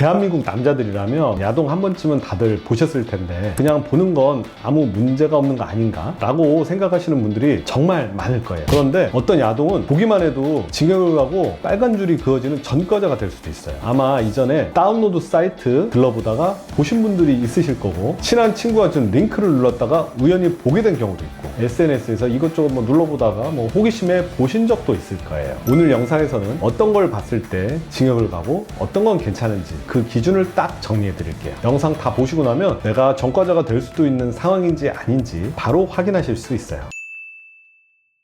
대한민국 남자들이라면 야동 한 번쯤은 다들 보셨을 텐데 그냥 보는 건 아무 문제가 없는 거 아닌가? 라고 생각하시는 분들이 정말 많을 거예요. 그런데 어떤 야동은 보기만 해도 징역을 가고 빨간 줄이 그어지는 전과자가 될 수도 있어요. 아마 이전에 다운로드 사이트 들러보다가 보신 분들이 있으실 거고, 친한 친구가 준 링크를 눌렀다가 우연히 보게 된 경우도 있고, SNS에서 이것저것 눌러보다가 호기심에 보신 적도 있을 거예요. 오늘 영상에서는 어떤 걸 봤을 때 징역을 가고 어떤 건 괜찮은지 그 기준을 딱 정리해 드릴게요. 영상 다 보시고 나면 내가 전과자가 될 수도 있는 상황인지 아닌지 바로 확인하실 수 있어요.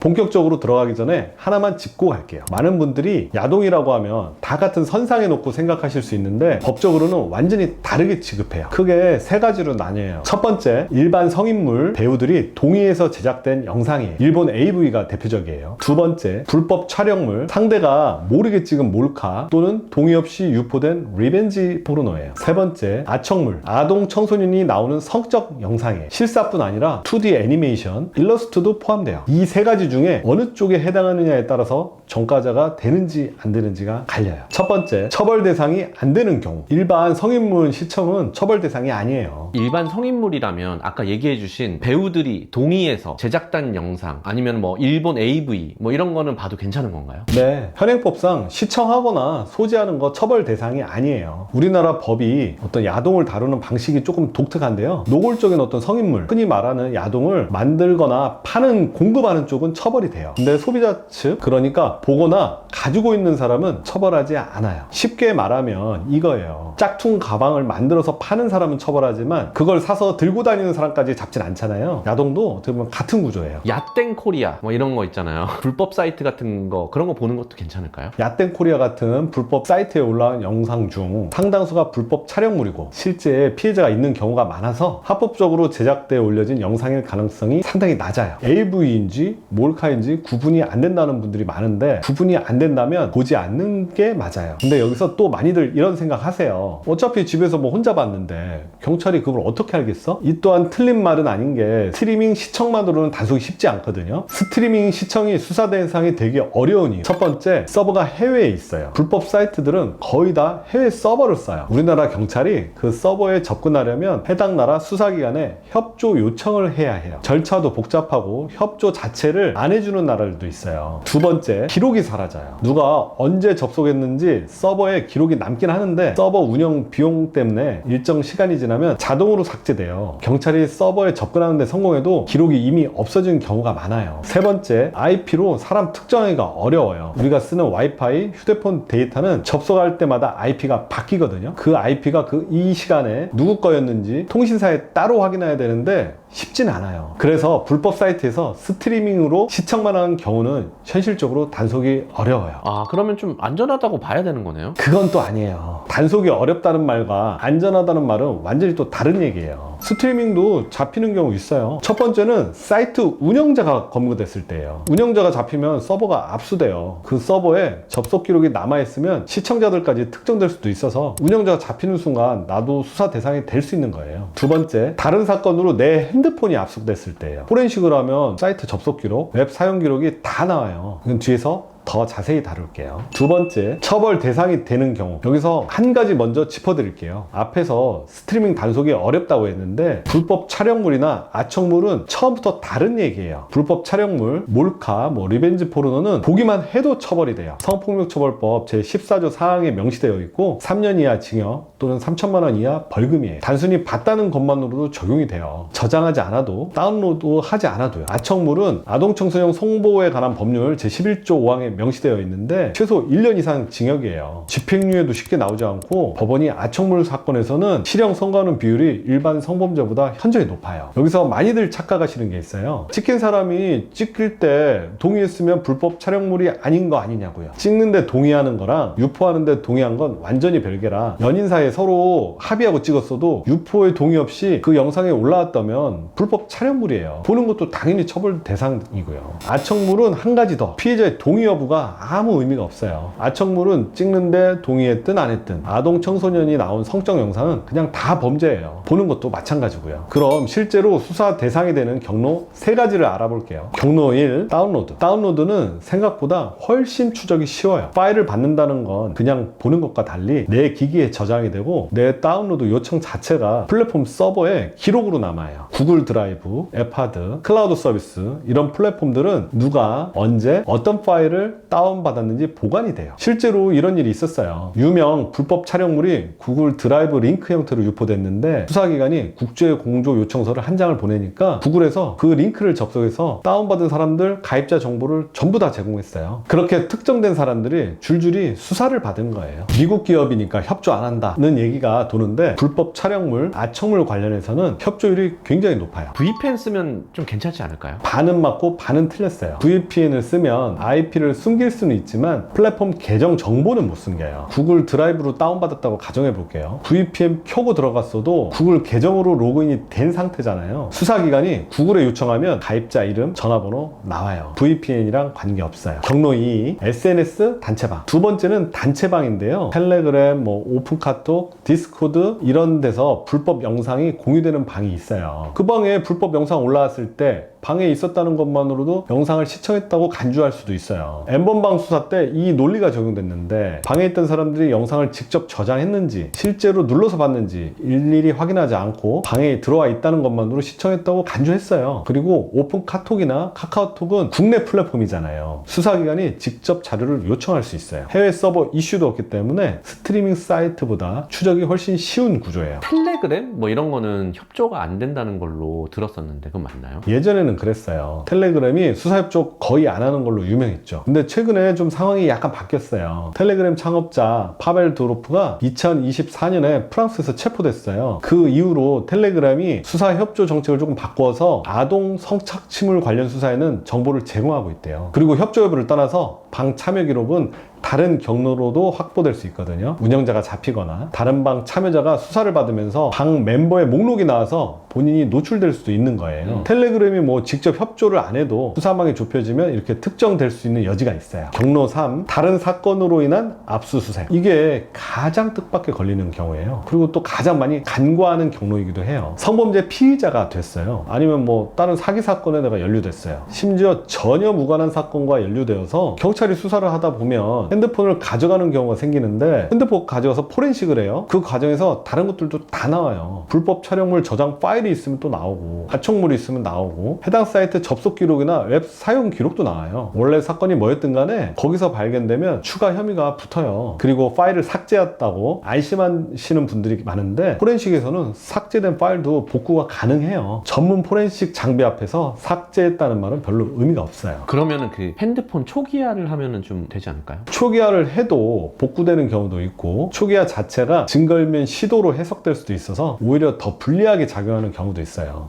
본격적으로 들어가기 전에 하나만 짚고 갈게요. 많은 분들이 야동이라고 하면 다 같은 선상에 놓고 생각하실 수 있는데 법적으로는 완전히 다르게 취급해요. 크게 세 가지로 나뉘어요. 첫 번째, 일반 성인물 배우들이 동의해서 제작된 영상이에요. 일본 AV가 대표적이에요. 두 번째, 불법 촬영물, 상대가 모르게 찍은 몰카 또는 동의 없이 유포된 리벤지 포르노예요. 세 번째, 아청물, 아동 청소년이 나오는 성적 영상이에요. 실사뿐 아니라 2D 애니메이션, 일러스트도 포함돼요. 이 세 가지 중에 어느 쪽에 해당하느냐에 따라서 전과자가 되는지 안 되는지가 갈려요. 첫 번째, 처벌 대상이 안 되는 경우. 일반 성인물 시청은 처벌 대상이 아니에요. 일반 성인물이라면 아까 얘기해주신 배우들이 동의해서 제작된 영상 아니면 일본 AV 이런 거는 봐도 괜찮은 건가요? 네, 현행법상 시청하거나 소지하는 거 처벌 대상이 아니에요. 우리나라 법이 어떤 야동을 다루는 방식이 조금 독특한데요. 노골적인 어떤 성인물, 흔히 말하는 야동을 만들거나 파는, 공급하는 쪽은 처벌이 돼요. 근데 소비자 측, 그러니까 보거나 가지고 있는 사람은 처벌하지 않아요. 쉽게 말하면 이거예요. 짝퉁 가방을 만들어서 파는 사람은 처벌하지만 그걸 사서 들고 다니는 사람까지 잡진 않잖아요. 야동도 어떻게 보면 같은 구조예요. 야땡 코리아 이런 거 있잖아요. 불법 사이트 같은 거, 그런 거 보는 것도 괜찮을까요? 야땡 코리아 같은 불법 사이트에 올라온 영상 중 상당수가 불법 촬영물이고 실제 피해자가 있는 경우가 많아서 합법적으로 제작돼 올려진 영상일 가능성이 상당히 낮아요. AV인지 몰카인지 구분이 안 된다는 분들이 많은데, 구분이 안 된다면 보지 않는 게 맞아요. 근데 여기서 또 많이들 이런 생각 하세요. 어차피 집에서 혼자 봤는데 경찰이 그걸 어떻게 알겠어? 이 또한 틀린 말은 아닌 게, 스트리밍 시청만으로는 단속이 쉽지 않거든요. 스트리밍 시청이 수사 대상이 되게 어려운 이유, 첫 번째, 서버가 해외에 있어요. 불법 사이트들은 거의 다 해외 서버를 써요. 우리나라 경찰이 그 서버에 접근하려면 해당 나라 수사기관에 협조 요청을 해야 해요. 절차도 복잡하고 협조 자체를 안 해주는 나라들도 있어요. 두 번째, 기록이 사라져요. 누가 언제 접속했는지 서버에 기록이 남긴 하는데 서버 운영 비용 때문에 일정 시간이 지나면 자동으로 삭제돼요. 경찰이 서버에 접근하는 데 성공해도 기록이 이미 없어진 경우가 많아요. 세 번째, IP로 사람 특정하기가 어려워요. 우리가 쓰는 와이파이, 휴대폰 데이터는 접속할 때마다 IP가 바뀌거든요. 그 IP가 이 시간에 누구 거였는지 통신사에 따로 확인해야 되는데 쉽진 않아요. 그래서 불법 사이트에서 스트리밍으로 시청만 하는 경우는 현실적으로 단속이 어려워요. 그러면 좀 안전하다고 봐야 되는 거네요? 그건 또 아니에요. 단속이 어렵다는 말과 안전하다는 말은 완전히 또 다른 얘기예요. 스트리밍도 잡히는 경우 있어요. 첫 번째는 사이트 운영자가 검거됐을 때예요. 운영자가 잡히면 서버가 압수돼요. 그 서버에 접속 기록이 남아있으면 시청자들까지 특정될 수도 있어서 운영자가 잡히는 순간 나도 수사 대상이 될 수 있는 거예요. 두 번째, 다른 사건으로 내 핸드폰이 압수됐을 때예요. 포렌식을 하면 사이트 접속 기록, 웹 사용 기록이 다 나와요. 이건 뒤에서 더 자세히 다룰게요. 두 번째, 처벌 대상이 되는 경우. 여기서 한 가지 먼저 짚어드릴게요. 앞에서 스트리밍 단속이 어렵다고 했는데 불법 촬영물이나 아청물은 처음부터 다른 얘기예요. 불법 촬영물, 몰카, 리벤지 포르노는 보기만 해도 처벌이 돼요. 성폭력처벌법 제14조 4항에 명시되어 있고 3년 이하 징역 또는 3천만 원 이하 벌금이에요. 단순히 봤다는 것만으로도 적용이 돼요. 저장하지 않아도, 다운로드 하지 않아도요. 아청물은 아동청소년 성보호에 관한 법률 제11조 5항에 명시되어 있는데 최소 1년 이상 징역이에요. 집행유예도 쉽게 나오지 않고 법원이 아청물 사건에서는 실형 선고하는 비율이 일반 성범죄보다 현저히 높아요. 여기서 많이들 착각하시는 게 있어요. 찍힌 사람이 찍힐 때 동의했으면 불법 촬영물이 아닌 거 아니냐고요. 찍는데 동의하는 거랑 유포하는데 동의한 건 완전히 별개라, 연인 사이에 서로 합의하고 찍었어도 유포의 동의 없이 그 영상에 올라왔다면 불법 촬영물이에요. 보는 것도 당연히 처벌 대상이고요. 아청물은 한 가지 더, 피해자의 동의 여부 여부가 아무 의미가 없어요. 아청물은 찍는데 동의했든 안 했든 아동 청소년이 나온 성적 영상은 그냥 다 범죄예요. 보는 것도 마찬가지고요. 그럼 실제로 수사 대상이 되는 경로 3가지를 알아볼게요. 경로 1, 다운로드. 다운로드는 생각보다 훨씬 추적이 쉬워요. 파일을 받는다는 건 그냥 보는 것과 달리 내 기기에 저장이 되고 내 다운로드 요청 자체가 플랫폼 서버에 기록으로 남아요. 구글 드라이브, 앱하드, 클라우드 서비스 이런 플랫폼들은 누가 언제 어떤 파일을 다운받았는지 보관이 돼요. 실제로 이런 일이 있었어요. 유명 불법 촬영물이 구글 드라이브 링크 형태로 유포됐는데 수사기관이 국제공조 요청서를 한 장을 보내니까 구글에서 그 링크를 접속해서 다운받은 사람들 가입자 정보를 전부 다 제공했어요. 그렇게 특정된 사람들이 줄줄이 수사를 받은 거예요. 미국 기업이니까 협조 안 한다는 얘기가 도는데 불법 촬영물, 아청물 관련해서는 협조율이 굉장히 높아요. VPN 쓰면 좀 괜찮지 않을까요? 반은 맞고 반은 틀렸어요. VPN을 쓰면 IP를 숨길 수는 있지만 플랫폼 계정 정보는 못 숨겨요. 구글 드라이브로 다운받았다고 가정해 볼게요. VPN 켜고 들어갔어도 구글 계정으로 로그인이 된 상태잖아요. 수사기관이 구글에 요청하면 가입자 이름, 전화번호 나와요. VPN이랑 관계없어요. 경로 2, SNS 단체방. 두 번째는 단체방인데요. 텔레그램, 오픈카톡, 디스코드 이런 데서 불법 영상이 공유되는 방이 있어요. 그 방에 불법 영상 올라왔을 때 방에 있었다는 것만으로도 영상을 시청했다고 간주할 수도 있어요. N번방 수사 때 이 논리가 적용됐는데 방에 있던 사람들이 영상을 직접 저장했는지 실제로 눌러서 봤는지 일일이 확인하지 않고 방에 들어와 있다는 것만으로 시청했다고 간주했어요. 그리고 오픈 카톡이나 카카오톡은 국내 플랫폼이잖아요. 수사기관이 직접 자료를 요청할 수 있어요. 해외 서버 이슈도 없기 때문에 스트리밍 사이트보다 추적이 훨씬 쉬운 구조예요. 텔레그램? 이런 거는 협조가 안 된다는 걸로 들었었는데 그건 맞나요? 예전에는 그랬어요. 텔레그램이 수사협조 거의 안 하는 걸로 유명했죠. 근데 최근에 좀 상황이 약간 바뀌었어요. 텔레그램 창업자 파벨 두로프가 2024년에 프랑스에서 체포됐어요. 그 이후로 텔레그램이 수사협조 정책을 조금 바꿔서 아동 성착취물 관련 수사에는 정보를 제공하고 있대요. 그리고 협조 여부를 떠나서 방 참여 기록은 다른 경로로도 확보될 수 있거든요. 운영자가 잡히거나 다른 방 참여자가 수사를 받으면서 방 멤버의 목록이 나와서 본인이 노출될 수도 있는 거예요. 텔레그램이 직접 협조를 안 해도 수사망이 좁혀지면 이렇게 특정될 수 있는 여지가 있어요. 경로 3, 다른 사건으로 인한 압수수색. 이게 가장 뜻밖에 걸리는 경우예요. 그리고 또 가장 많이 간과하는 경로이기도 해요. 성범죄 피의자가 됐어요. 아니면 다른 사기 사건에 내가 연루됐어요. 심지어 전혀 무관한 사건과 연루되어서 경찰이 수사를 하다 보면 핸드폰을 가져가는 경우가 생기는데 핸드폰 가져가서 포렌식을 해요. 그 과정에서 다른 것들도 다 나와요. 불법 촬영물 저장 파일이 있으면 또 나오고 아청물이 있으면 나오고 해당 사이트 접속 기록이나 웹 사용 기록도 나와요. 원래 사건이 뭐였든 간에 거기서 발견되면 추가 혐의가 붙어요. 그리고 파일을 삭제했다고 안심하시는 분들이 많은데 포렌식에서는 삭제된 파일도 복구가 가능해요. 전문 포렌식 장비 앞에서 삭제했다는 말은 별로 의미가 없어요. 그러면은 그 핸드폰 초기화를 하면은 좀 되지 않을까요? 초기화를 해도 복구되는 경우도 있고 초기화 자체가 증거인멸 시도로 해석될 수도 있어서 오히려 더 불리하게 작용하는 경우도 있어요.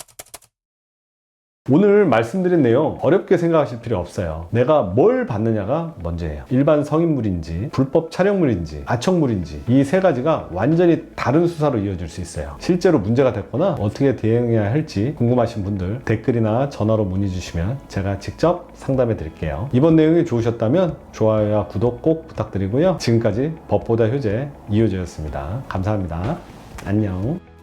오늘 말씀드린 내용 어렵게 생각하실 필요 없어요. 내가 뭘 받느냐가 문제예요. 일반 성인물인지 불법 촬영물인지 아청물인지 이 3가지가 완전히 다른 수사로 이어질 수 있어요. 실제로 문제가 됐거나 어떻게 대응해야 할지 궁금하신 분들 댓글이나 전화로 문의 주시면 제가 직접 상담해 드릴게요. 이번 내용이 좋으셨다면 좋아요와 구독 꼭 부탁드리고요. 지금까지 법보다 효제 이효재였습니다. 감사합니다. 안녕.